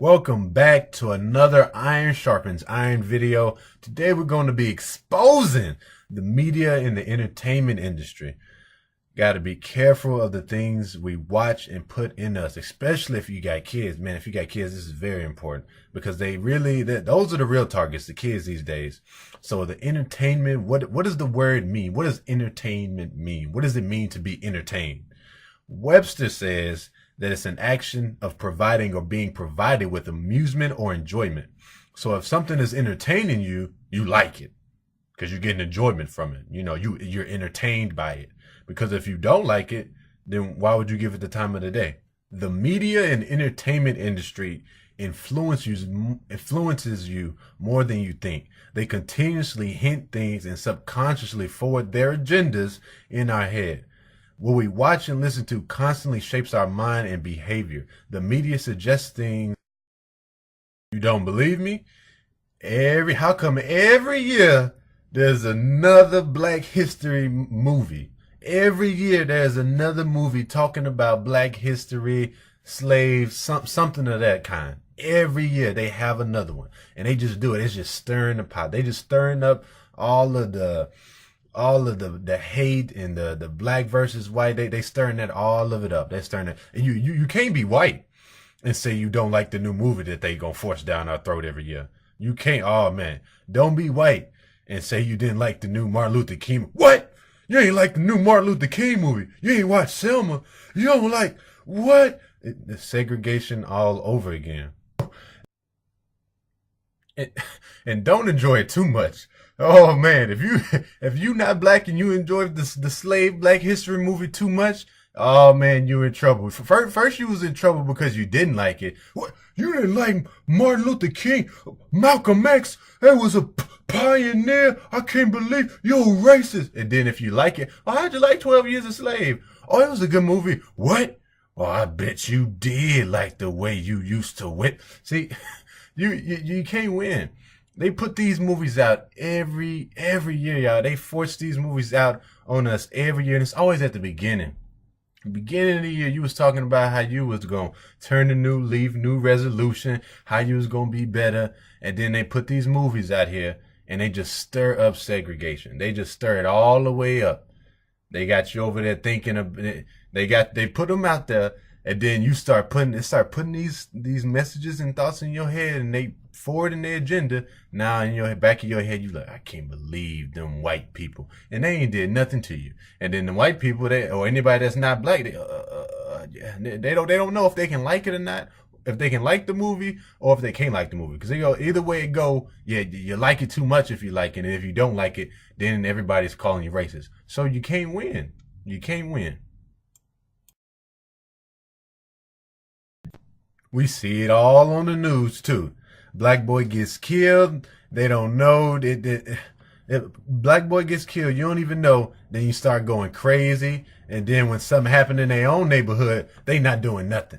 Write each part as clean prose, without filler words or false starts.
Welcome back to another Iron Sharpens Iron video. Today we're going to be exposing the media and the entertainment industry. Got to be careful of the things we watch and put in us, especially if you got kids. Man, if you got kids, this is very important because those are the real targets, the kids these days. So the entertainment, what does the word mean? What does entertainment mean? What does it mean to be entertained? Webster says that it's an action of providing or being provided with amusement or enjoyment. So if something is entertaining you, you like it because you're getting enjoyment from it. You know, you're entertained by it. Because if you don't like it, then why would you give it the time of the day? The media and entertainment industry influences you more than you think. They continuously hint things and subconsciously forward their agendas in our head. What we watch and listen to constantly shapes our mind and behavior. The media suggests things. You don't believe me? How come every year there's another Black History movie? Every year there's another movie talking about Black history, slaves, something of that kind. Every year they have another one, and they just do it. It's just stirring the pot. They just stirring up all of the hate and the black versus white. They stirring that, all of it up. They're stirring it. And you can't be white and say you don't like the new movie that they gonna force down our throat every year. You can't. Oh man, don't be white and say you didn't like the new Martin Luther King. What? You ain't like the new Martin Luther King movie. You ain't watched Selma. You don't like what? The segregation all over again. And don't enjoy it too much. Oh man, if you not black and you enjoy the slave Black History movie too much, oh man, you're in trouble. First you was in trouble because you didn't like it. What? You didn't like Martin Luther King? Malcolm X? That was a pioneer. I can't believe you're racist. And then if you like it, oh, how'd you like 12 Years a Slave? Oh, it was a good movie. What? Oh, I bet you did like the way you used to whip. See, you can't win. They put these movies out every year, y'all. They force these movies out on us every year, and it's always at the beginning. Beginning of the year, you was talking about how you was going to turn a new leaf, new resolution, how you was going to be better. And then they put these movies out here and they just stir up segregation. They just stir it all the way up. They got you over there thinking of it. They put them out there, and then you start putting these messages and thoughts in your head, and they forward in their agenda. Now in your back of your head, you like, I can't believe them white people, and they ain't did nothing to you. And then the white people, or anybody that's not black, they don't know if they can like it or not, if they can like the movie or if they can't like the movie, because they go either way it go. Yeah, you like it too much if you like it, and if you don't like it, then everybody's calling you racist. So you can't win. You can't win. We see it all on the news too. Black boy gets killed. They don't know. If black boy gets killed, you don't even know. Then you start going crazy. And then when something happened in their own neighborhood, they not doing nothing.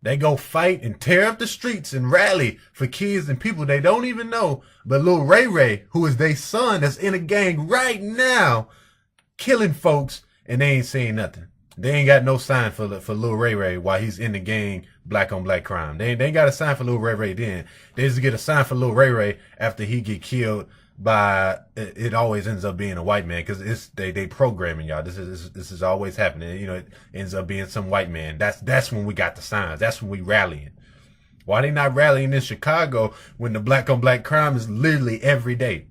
They go fight and tear up the streets and rally for kids and people they don't even know. But Lil Ray Ray, who is their son that's in a gang right now, killing folks, and they ain't saying nothing. They ain't got no sign for Lil Ray Ray while he's in the gang, black on black crime. They ain't got a sign for Lil Ray Ray then. They just get a sign for Lil Ray Ray after he get killed by, it always ends up being a white man, because they programming y'all. This is always happening. You know, it ends up being some white man. That's when we got the signs. That's when we rallying. Why they not rallying in Chicago when the black on black crime is literally every day?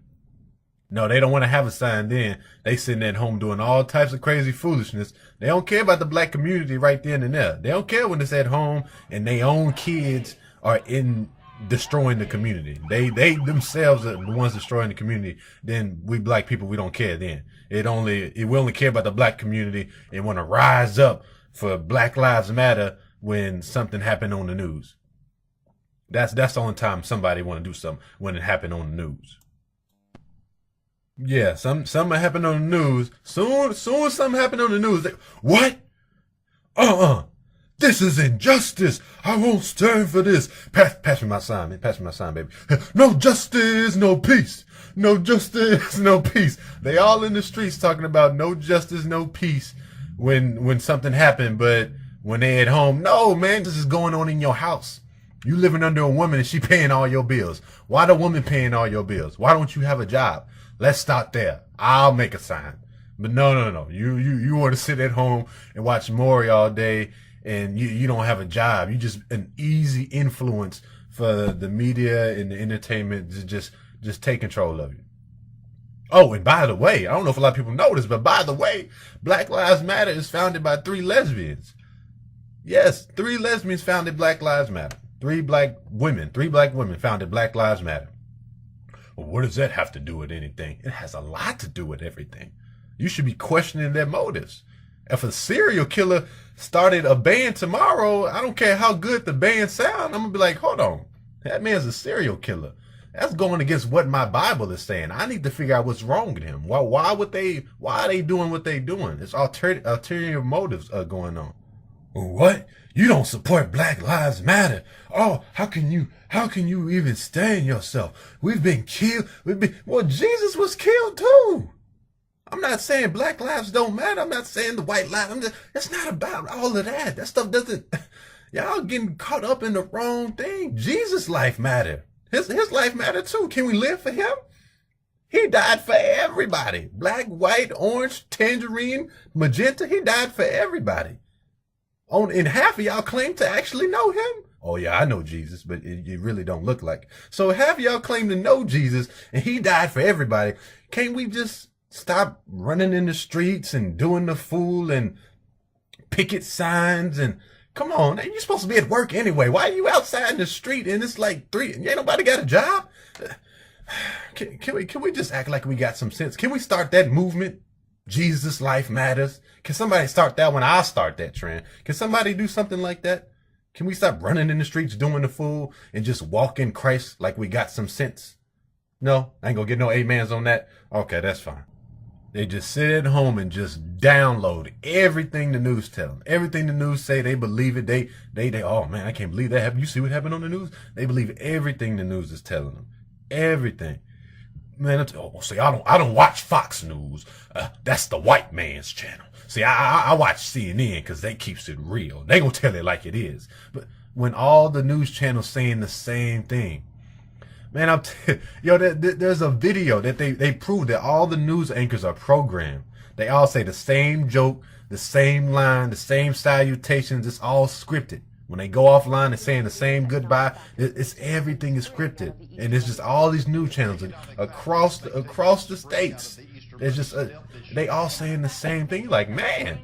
No, they don't want to have a sign then. They sitting at home doing all types of crazy foolishness. They don't care about the black community right then and there. They don't care when it's at home and their own kids are in destroying the community. They themselves are the ones destroying the community. Then we black people, we don't care then. We only care about the black community and want to rise up for Black Lives Matter when something happened on the news. That's the only time somebody want to do something, when it happened on the news. Yeah, something happened on the news. Soon something happened on the news. What? This is injustice. I won't stand for this. Pass me my sign, man. Pass me my sign, baby. No justice, no peace. No justice, no peace. They all in the streets talking about no justice, no peace when something happened, but when they at home, no, man, this is going on in your house. You living under a woman and she paying all your bills. Why the woman paying all your bills? Why don't you have a job? Let's start there. I'll make a sign. But no. You want to sit at home and watch Maury all day, and you don't have a job. You just an easy influence for the media and the entertainment to just take control of you. Oh, and by the way, I don't know if a lot of people know this, but by the way, Black Lives Matter is founded by 3 lesbians. Yes, 3 lesbians founded Black Lives Matter. 3 black women founded Black Lives Matter. Well, what does that have to do with anything? It has a lot to do with everything. You should be questioning their motives. If a serial killer started a band tomorrow, I don't care how good the band sound, I'm going to be like, hold on, that man's a serial killer. That's going against what my Bible is saying. I need to figure out what's wrong with him. Why are they doing what they doing? It's ulterior motives going on. What? You don't support Black Lives Matter? Oh, how can you even stand yourself? We've been killed. Well, Jesus was killed too. I'm not saying Black lives don't matter. I'm not saying the white lives. It's not about all of that. That stuff doesn't. Y'all getting caught up in the wrong thing. Jesus' life mattered. His life mattered too. Can we live for him? He died for everybody. Black, white, orange, tangerine, magenta. He died for everybody. And half of y'all claim to actually know him. Oh yeah, I know Jesus, but it really don't look like it. So half of y'all claim to know Jesus and he died for everybody. Can't we just stop running in the streets and doing the fool and picket signs and come on, you're supposed to be at work anyway. Why are you outside in the street and it's like 3? Ain't nobody got a job? Can we just act like we got some sense? Can we start that movement? Jesus' life matters. Can somebody start that one? I'll start that trend. Can somebody do something like that? Can we stop running in the streets doing the fool and just walk in Christ like we got some sense? No, I ain't gonna get no amens on that. Okay, that's fine. They just sit at home and just download everything the news tell them. Everything the news say, they believe it. They, oh man, I can't believe that happened. You see what happened on the news? They believe everything the news is telling them. Everything. Man, see, I don't watch Fox News. That's the white man's channel. See, I watch CNN because they keeps it real. They gonna tell it like it is. But when all the news channels saying the same thing, man, there's a video that they prove that all the news anchors are programmed. They all say the same joke, the same line, the same salutations. It's all scripted. When they go offline, they're saying the same goodbye. Everything is scripted, and it's just all these news channels across the states. It's just they all saying the same thing. Like, man,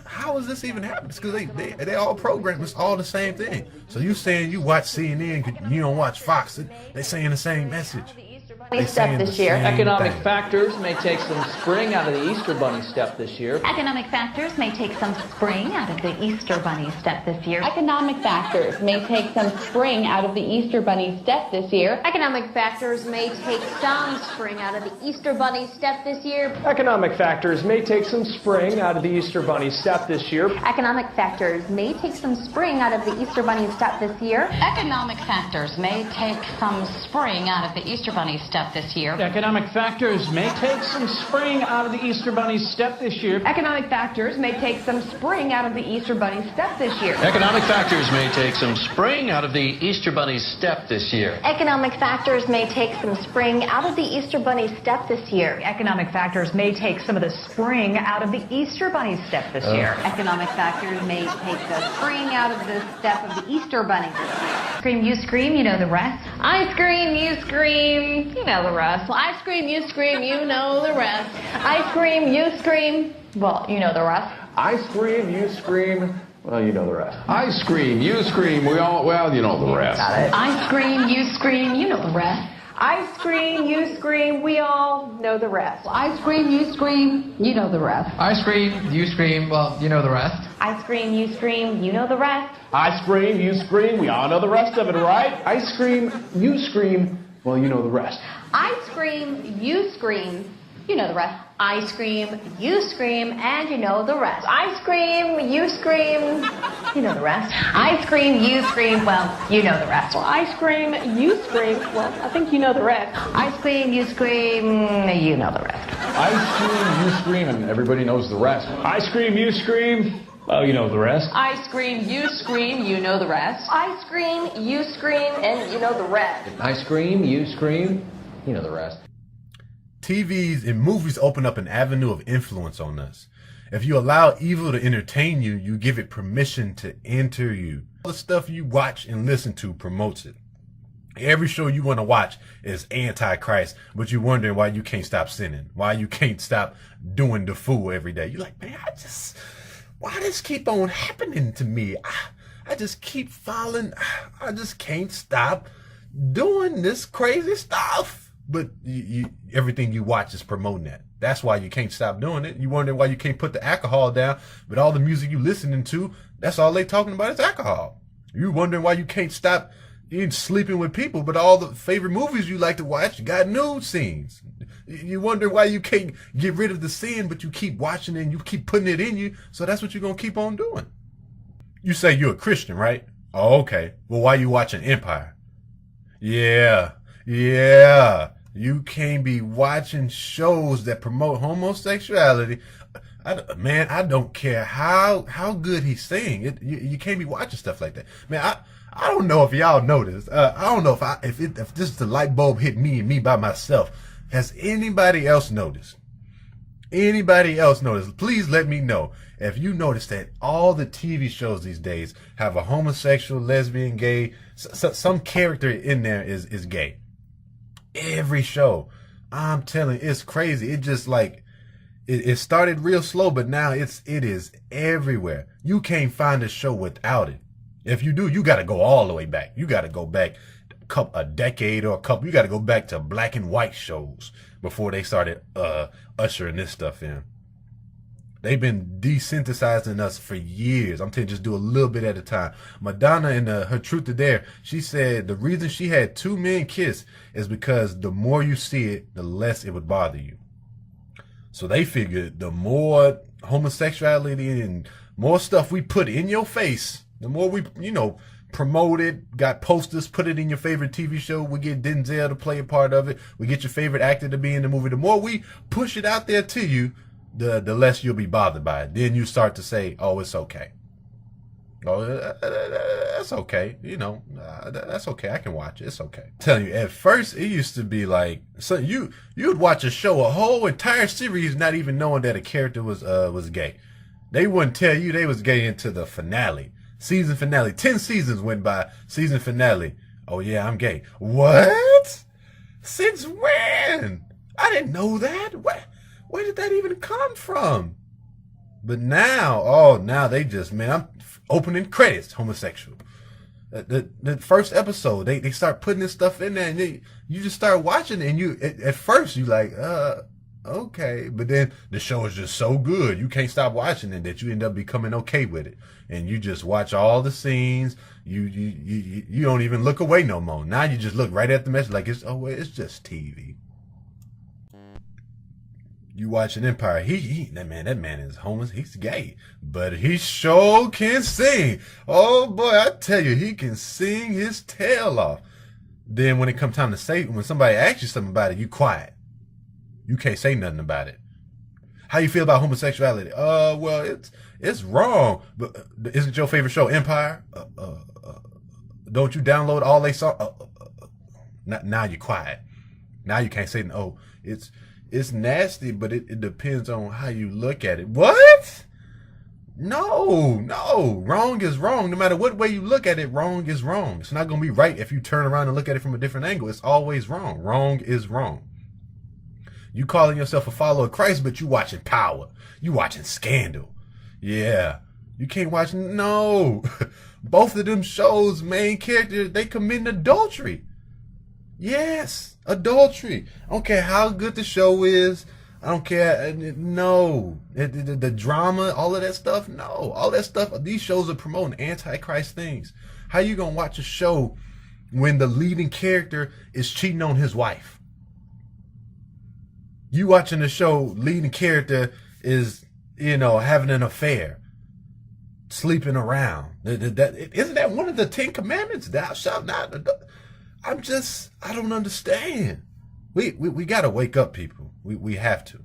how is this even happening? It's because they all programmed. It's all the same thing. So you saying you watch CNN, you don't watch Fox? They saying the same message. Step this year. Economic factors may take some spring out of the Easter Bunny step this year. Economic factors may take some spring out of the Easter Bunny step this year. Economic factors may take some spring out of the Easter Bunny step this year. Economic factors may take some spring out of the Easter Bunny step this year. Economic factors may take some spring out of the Easter Bunny step this year. Economic factors may take some spring out of the Easter Bunny step this year. Economic factors may take some spring out of the Easter Bunny step this year. Economic factors may take some spring out of the Easter Bunny step this year. Economic factors may take some spring out of the Easter Bunny step this year. Economic factors may take some spring out of the Easter Bunny step this year. Economic factors may take some spring out of the Easter Bunny step this year. Economic factors may take some of the spring out of the Easter Bunny step this year. Economic factors may take the spring out of the step of the Easter Bunny this year. Scream, you scream, you know the rest. I scream, you scream, you know the rest. Well, I scream, you scream, you know the rest. I scream, you scream, well, you know the rest. I scream, you scream, well, you know the rest. I scream, you scream, you know the rest. Got it. I scream, you scream, you know the rest. I scream, you scream, we all know the rest. I scream, you scream, you know the rest. I scream, you scream, well, you know the rest. I scream, you scream, you know the rest. I scream, you scream, we all know the rest of it, right? I scream, you scream, well, you know the rest. I scream, you scream, you know the rest. I scream, you scream, and you know the rest. I scream, you scream, you know the rest. I scream, you scream, well, you know the rest. Well, I scream, you scream, well, I think you know the rest. I scream, you scream, you know the rest. I scream, you scream, and everybody knows the rest. I scream, you scream, Well, you know the rest. I scream, you scream, you know the rest. I scream, you scream, and you know the rest. I scream, you scream, you know the rest. TVs and movies open up an avenue of influence on us. If you allow evil to entertain you, you give it permission to enter you. All the stuff you watch and listen to promotes it. Every show you want to watch is anti-Christ, but you're wondering why you can't stop sinning, why you can't stop doing the fool every day. You're like, man, why this keep on happening to me? I just keep falling. I just can't stop doing this crazy stuff. But everything you watch is promoting that. That's why you can't stop doing it. You wonder why you can't put the alcohol down, but all the music you listening to, that's all they talking about is alcohol. You wondering why you can't stop sleeping with people, but all the favorite movies you like to watch got nude scenes. You wonder why you can't get rid of the sin, but you keep watching it and you keep putting it in you, so that's what you're going to keep on doing. You say you're a Christian, right? Oh, okay. Well, why you watching Empire? Yeah. You can't be watching shows that promote homosexuality. I don't care how good he's singing. You can't be watching stuff like that. Man, I don't know if y'all noticed. I don't know if this is the light bulb hit me and me by myself. Has anybody else noticed? Anybody else noticed? Please let me know if you notice that all the TV shows these days have a homosexual, lesbian, gay, some character in there is gay. Every show. I'm telling you, it's crazy. It just like it started real slow, but now it is everywhere. You can't find a show without it. If you do, you got to go all the way back. You got to go back a decade or a couple. You got to go back to black and white shows before they started ushering this stuff in. They've been desensitizing us for years. I'm telling you, just do a little bit at a time. Madonna in her Truth or Dare, she said the reason she had 2 men kiss is because the more you see it, the less it would bother you. So they figured the more homosexuality and more stuff we put in your face, the more we, promote it, got posters, put it in your favorite TV show. We get Denzel to play a part of it. We get your favorite actor to be in the movie. The more we push it out there to you, the less you'll be bothered by it. Then you start to say, oh, it's okay. Oh, that's okay. That's okay. I can watch it. It's okay. I'm telling you, at first it used to be like, so you'd watch a show, a whole entire series, not even knowing that a character was gay. They wouldn't tell you they was gay until the finale. Season finale. 10 seasons went by. Season finale. Oh yeah, I'm gay. What? Since when? I didn't know that. Where did that even come from? But now, now they just, I'm opening credits, homosexual. The first episode, they start putting this stuff in there, and you just start watching it, and you at first you like, okay, but then the show is just so good, you can't stop watching it that you end up becoming okay with it, and you just watch all the scenes. You don't even look away no more. Now you just look right at the message like it's just TV. You watching Empire, that man is homeless, he's gay, but he sure can sing. Oh boy, I tell you, he can sing his tail off. Then when it comes time to say, when somebody asks you something about it, you quiet. You can't say nothing about it. How you feel about homosexuality? Well, it's wrong, but isn't your favorite show Empire? Don't you download all they saw? Now you're quiet. Now you can't say, oh, it's nasty, but it depends on how you look at it. What? No. Wrong is wrong. No matter what way you look at it, wrong is wrong. It's not going to be right if you turn around and look at it from a different angle. It's always wrong. Wrong is wrong. You calling yourself a follower of Christ, but you watching Power. You watching Scandal. Yeah. You can't watch, no. Both of them shows, main characters, they commit adultery. Yes, adultery. I don't care how good the show is. I don't care. No. The drama, all of that stuff. No. All that stuff. These shows are promoting anti-Christ things. How you going to watch a show when the leading character is cheating on his wife? You watching the show, leading character is, having an affair, sleeping around. Isn't that one of the 10 commandments? Thou shalt not. I don't understand. We got to wake up, people. We have to.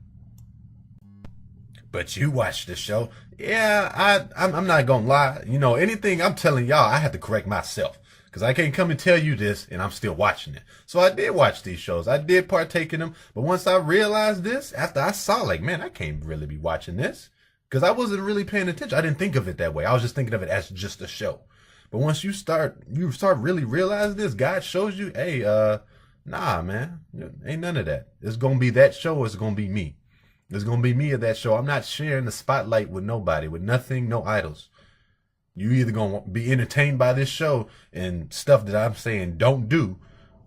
but you watch the show. Yeah, I'm not gonna lie. You know, anything I'm telling y'all, I have to correct myself. Because I can't come and tell you this and I'm still watching it. So I did watch these shows. I did partake in them. But once I realized this, after I saw, like, man, I can't really be watching this. Because I wasn't really paying attention. I didn't think of it that way. I was just thinking of it as just a show. But once you start really realizing this, God shows you, hey, nah, man, ain't none of that. It's going to be that show or it's going to be me. It's going to be me of that show. I'm not sharing the spotlight with nobody, with nothing, no idols. You either going to be entertained by this show and stuff that I'm saying don't do,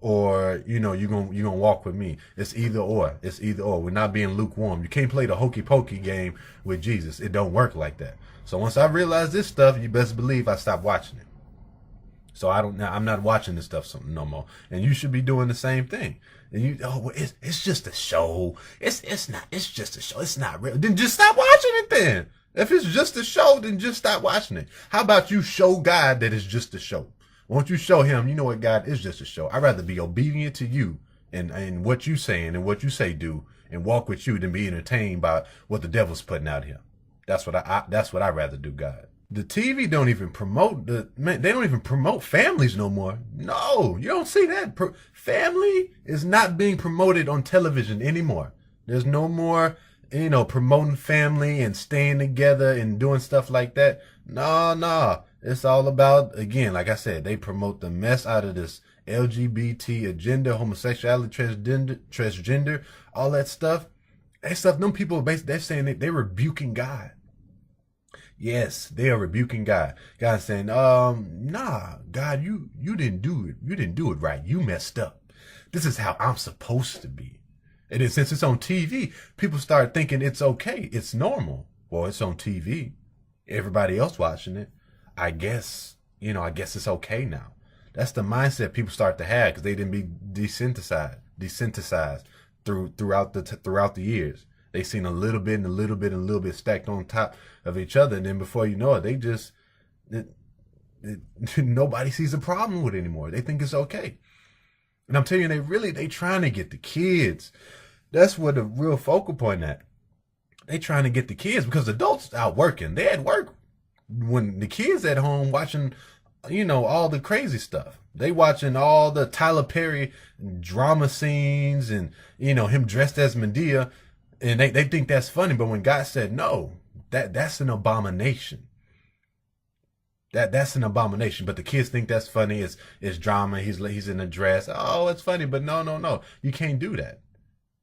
or, you know, you're going to walk with me. It's either or. It's either or. We're not being lukewarm. You can't play the hokey pokey game with Jesus. It don't work like that. So once I realized this stuff, you best believe I stopped watching it. So I'm not watching this stuff no more. And you should be doing the same thing. And it's just a show. It's just a show. It's not real. Then just stop watching it then. If it's just a show, then just stop watching it. How about you show God that it's just a show? Won't you show him, you know what, God, it's just a show. I'd rather be obedient to you and what you saying and what you say do and walk with you than be entertained by what the devil's putting out here. That's what I'd rather do, God. The TV don't even promote they don't even promote families no more. No, you don't see that. Family is not being promoted on television anymore. There's no more, you know, promoting family and staying together and doing stuff like that. No. It's all about, again, like I said, they promote the mess out of this LGBT agenda, homosexuality, transgender, all that stuff. That stuff, them people, they're saying they're rebuking God. Yes, they are rebuking God. God's saying, nah, God, you didn't do it. You didn't do it right. You messed up. This is how I'm supposed to be. And then since it's on TV, people start thinking it's okay. It's normal. Well, it's on TV. Everybody else watching it. I guess it's okay now. That's the mindset people start to have because they didn't be desensitized throughout the years. They seen a little bit and a little bit and a little bit stacked on top of each other, and then before you know it, nobody sees a problem with it anymore. They think it's okay. And I'm telling you, they trying to get the kids. That's where the real focal point at. They trying to get the kids because adults out working. They at work when the kids at home watching, you know, all the crazy stuff. They watching all the Tyler Perry drama scenes and, you know, him dressed as Medea, and they think that's funny. But when God said no, that's an abomination. That's an abomination. But the kids think that's funny. It's drama. He's in a dress. Oh, it's funny. But no. You can't do that.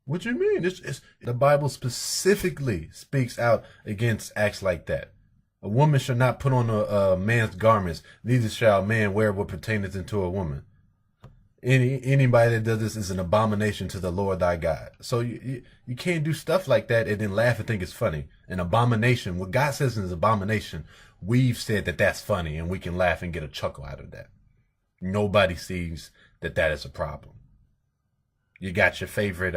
What you mean? It's the Bible specifically speaks out against acts like that. A woman shall not put on a man's garments, neither shall a man wear what pertaineth unto a woman. Anybody that does this is an abomination to the Lord thy God. So you can't do stuff like that and then laugh and think it's funny. An abomination, what God says is abomination, we've said that that's funny and we can laugh and get a chuckle out of that. Nobody sees that is a problem. You got your favorite,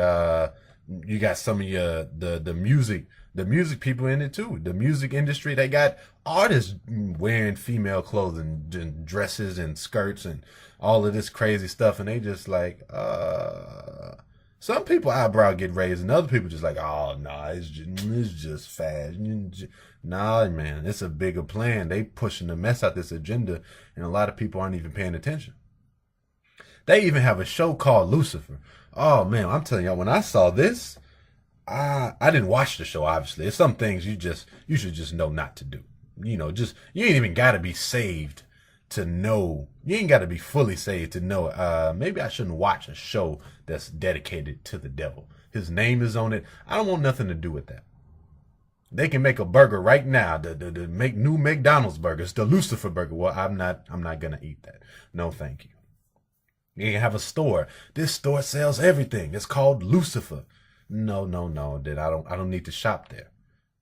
you got some of your, the music people in it too. The music industry, they got artists wearing female clothing and dresses and skirts and all of this crazy stuff. And they just like, some people eyebrow get raised and other people just like, oh, nah, it's just fast. Nah, man, it's a bigger plan. They pushing the mess out this agenda and a lot of people aren't even paying attention. They even have a show called Lucifer. Oh man, I'm telling y'all, when I saw this, I didn't watch the show, obviously. There's some things you should just know not to do. You know, you ain't even gotta be saved to know. You ain't gotta be fully saved to know, maybe I shouldn't watch a show that's dedicated to the devil. His name is on it. I don't want nothing to do with that. They can make a burger right now, make new McDonald's burgers, the Lucifer burger. Well, I'm not gonna eat that. No, thank you. You can have a store. This store sells everything. It's called Lucifer. No. Then I don't need to shop there.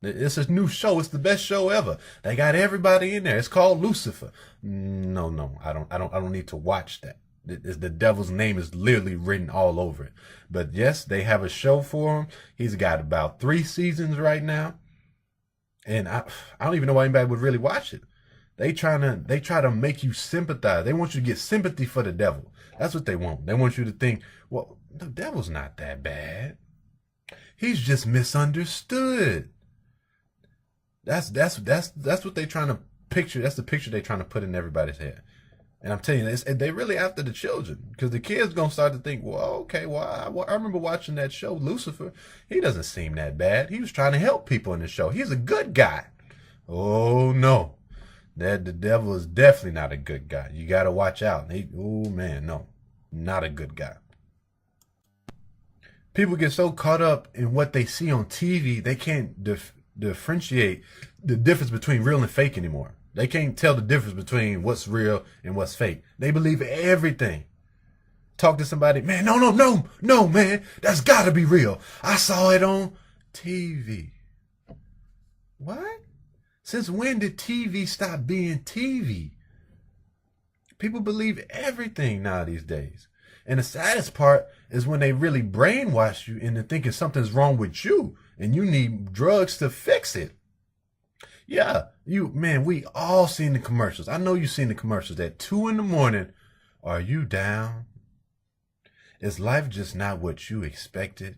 It's a new show. It's the best show ever. They got everybody in there. It's called Lucifer. No. I don't need to watch that. The devil's name is literally written all over it. But yes, they have a show for him. He's got about 3 seasons right now. And I don't even know why anybody would really watch it. They try to make you sympathize. They want you to get sympathy for the devil. That's what they want. They want you to think, well, the devil's not that bad. He's just misunderstood. That's what they trying to picture. That's the picture they trying to put in everybody's head. And I'm telling you, they really after the children, because the kids gonna start to think, well, okay, well, I remember watching that show, Lucifer. He doesn't seem that bad. He was trying to help people in the show. He's a good guy. Oh no, the devil is definitely not a good guy. You got to watch out. Oh man, no, not a good guy. People get so caught up in what they see on TV, they can't differentiate the difference between real and fake anymore. They can't tell the difference between what's real and what's fake. They believe everything. Talk to somebody, man, no, man, that's got to be real. I saw it on TV. What? Since when did TV stop being TV? People believe everything now these days. And the saddest part is when they really brainwash you into thinking something's wrong with you and you need drugs to fix it. Yeah, we all seen the commercials. I know you've seen the commercials at 2 a.m. Are you down? Is life just not what you expected?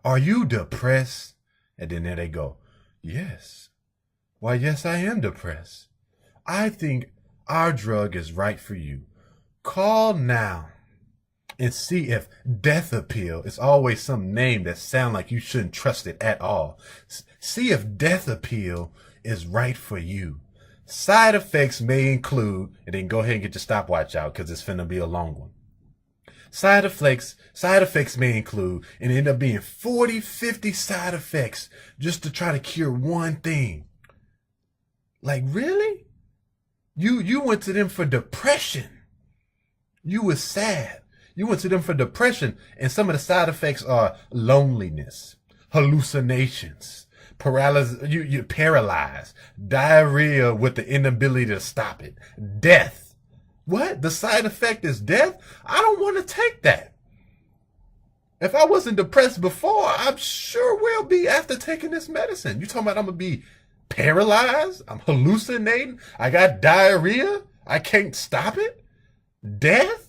Are you depressed? And then there they go. Yes. Why, yes, I am depressed. I think our drug is right for you. Call now and see if Death Appeal is always some name that sound like you shouldn't trust it at all. See if Death Appeal is right for you. Side effects may include, and then go ahead and get your stopwatch out because it's finna be a long one. Side effects may include, and end up being 40, 50 side effects just to try to cure one thing. Like, really? You went to them for depression. You was sad. You went to them for depression, and some of the side effects are loneliness, hallucinations, paralysis, you're paralyzed, diarrhea with the inability to stop it, death. What? The side effect is death? I don't want to take that. If I wasn't depressed before, I sure will be after taking this medicine. You talking about I'm going to be paralyzed? I'm hallucinating? I got diarrhea? I can't stop it? Death?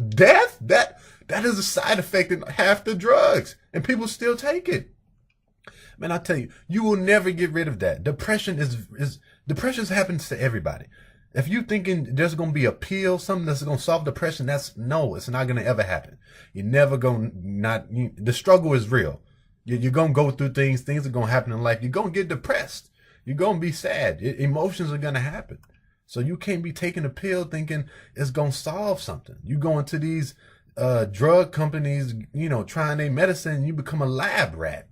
Death? That is a side effect in half the drugs, and people still take it. Man, I tell you, you will never get rid of that. Depression happens to everybody. If you thinking there's going to be a pill, something that's going to solve depression, it's not going to ever happen. You're never going the struggle is real. You're going to go through things are going to happen in life. You're going to get depressed. You're going to be sad. Emotions are going to happen. So you can't be taking a pill thinking it's going to solve something. You go into these drug companies, trying their medicine, and you become a lab rat.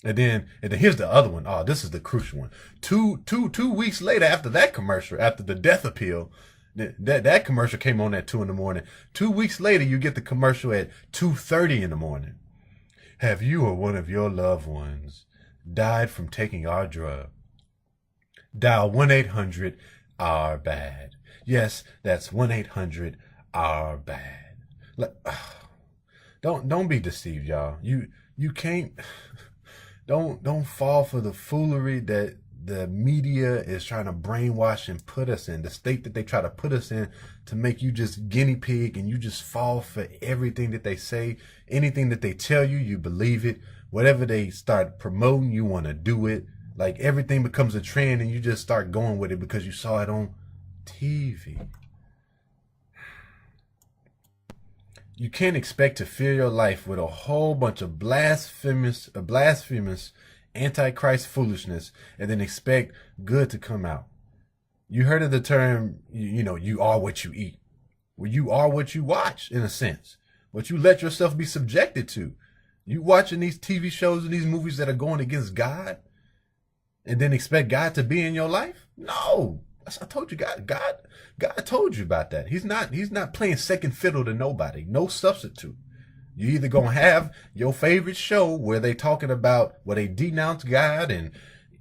And then here's the other one. Oh, this is the crucial one. Two weeks later, after that commercial, after the Death Appeal, that commercial came on at 2 a.m. 2 weeks later, you get the commercial at 2:30 a.m. Have you or one of your loved ones died from taking our drug? Dial 1-800-OUR-BAD. Yes, that's 1-800-OUR-BAD. Don't be deceived, y'all. You can't. Don't fall for the foolery that the media is trying to brainwash and put us in, the state that they try to put us in to make you just guinea pig, and you just fall for everything that they say. Anything that they tell you, you believe it. Whatever they start promoting, you want to do it. Like, everything becomes a trend and you just start going with it because you saw it on TV. You can't expect to fill your life with a whole bunch of blasphemous, antichrist foolishness and then expect good to come out. You heard of the term, you are what you eat. Well, you are what you watch, in a sense. What you let yourself be subjected to. You watching these TV shows and these movies that are going against God and then expect God to be in your life? No. I told you, God told you about that. He's not playing second fiddle to nobody. No substitute. You either gonna have your favorite show where they talking about where they denounce God and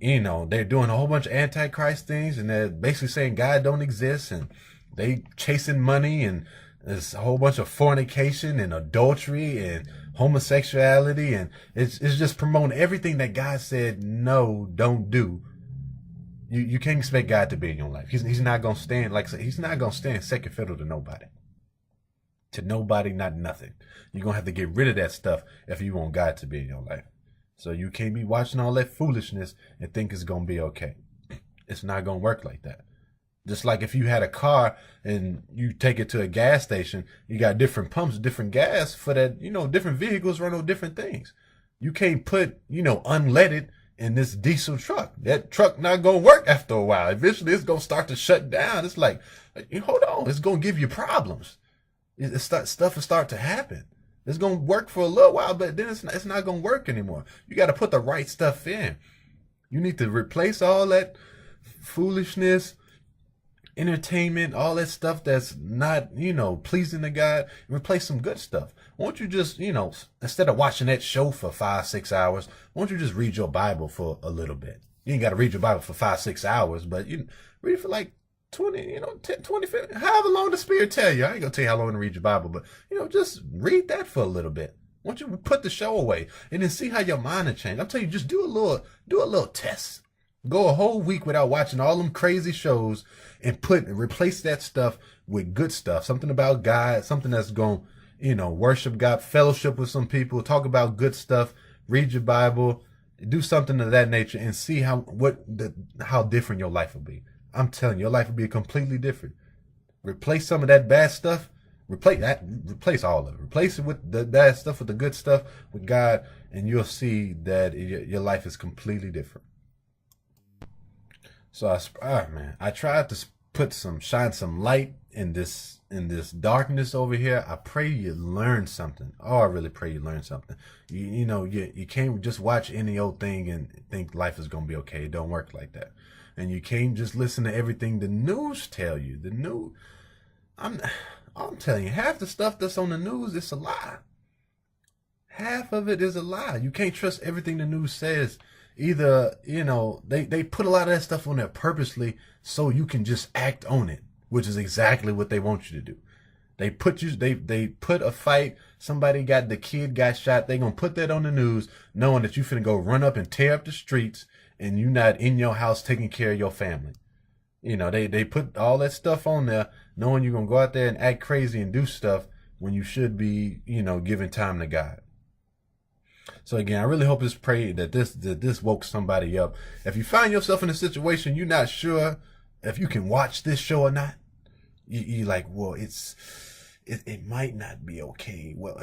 they're doing a whole bunch of antichrist things and they're basically saying God don't exist and they chasing money and there's a whole bunch of fornication and adultery and homosexuality and it's just promoting everything that God said no, don't do. You can't expect God to be in your life. He's not gonna stand, like I said, he's not gonna stand second fiddle to nobody. To nobody, not nothing. You're gonna have to get rid of that stuff if you want God to be in your life. So you can't be watching all that foolishness and think it's going to be okay. It's not going to work like that. Just like if you had a car and you take it to a gas station, you got different pumps, different gas for that, different vehicles run on different things. You can't put, unleaded in this diesel truck. That truck not going to work after a while. Eventually it's going to start to shut down. It's like, hold on, it's going to give you problems. Stuff will start to happen. It's going to work for a little while, but then it's not going to work anymore. You got to put the right stuff in. You need to replace all that foolishness, entertainment, all that stuff that's not, pleasing to God, and replace some good stuff. Won't you just, instead of watching that show for 5-6 hours, won't you just read your Bible for a little bit? You ain't got to read your Bible for 5-6 hours, but you read it for like 20, 10, 20, 50, however long the Spirit tell you. I ain't gonna tell you how long to read your Bible, but just read that for a little bit. Won't you put the show away and then see how your mind will change? I'm telling you, just do a little test. Go a whole week without watching all them crazy shows and replace that stuff with good stuff. Something about God, something that's going, worship God, fellowship with some people, talk about good stuff, read your Bible, do something of that nature and see how different your life will be. I'm telling you, your life will be completely different. Replace some of that bad stuff. Replace all of it. Replace it with the bad stuff with the good stuff with God, and you'll see that your life is completely different. So I tried to shine some light in this darkness over here. I pray you learn something. Oh, I really pray you learn something. You can't just watch any old thing and think life is gonna be okay. It don't work like that. And you can't just listen to everything the news tell you. The news, I'm telling you, half the stuff that's on the news is a lie. Half of it is a lie. You can't trust everything the news says. Either, they put a lot of that stuff on there purposely so you can just act on it, which is exactly what they want you to do. They put a fight, the kid got shot, they gonna put that on the news knowing that you finna go run up and tear up the streets and you not in your house taking care of your family. They put all that stuff on there knowing you're gonna go out there and act crazy and do stuff when you should be, giving time to God. So again, I really hope it's prayed that this woke somebody up. If you find yourself in a situation you're not sure if you can watch this show or not, you like, well, it might not be okay. Well,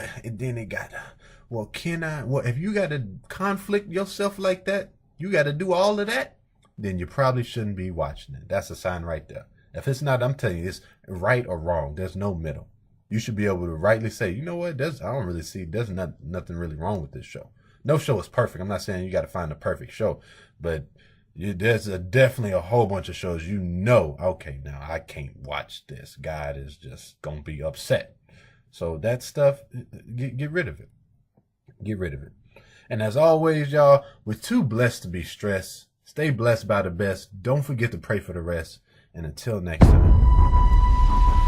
can I? Well, if you got to conflict yourself like that, you got to do all of that, then you probably shouldn't be watching it. That's a sign right there. If it's not, I'm telling you, it's right or wrong. There's no middle. You should be able to rightly say, you know what, I don't really see, there's nothing really wrong with this show. No show is perfect. I'm not saying you got to find the perfect show, but there's definitely a whole bunch of shows okay, now I can't watch this. God is just going to be upset. So that stuff, get rid of it. Get rid of it. And as always, y'all, we're too blessed to be stressed. Stay blessed by the best. Don't forget to pray for the rest. And until next time.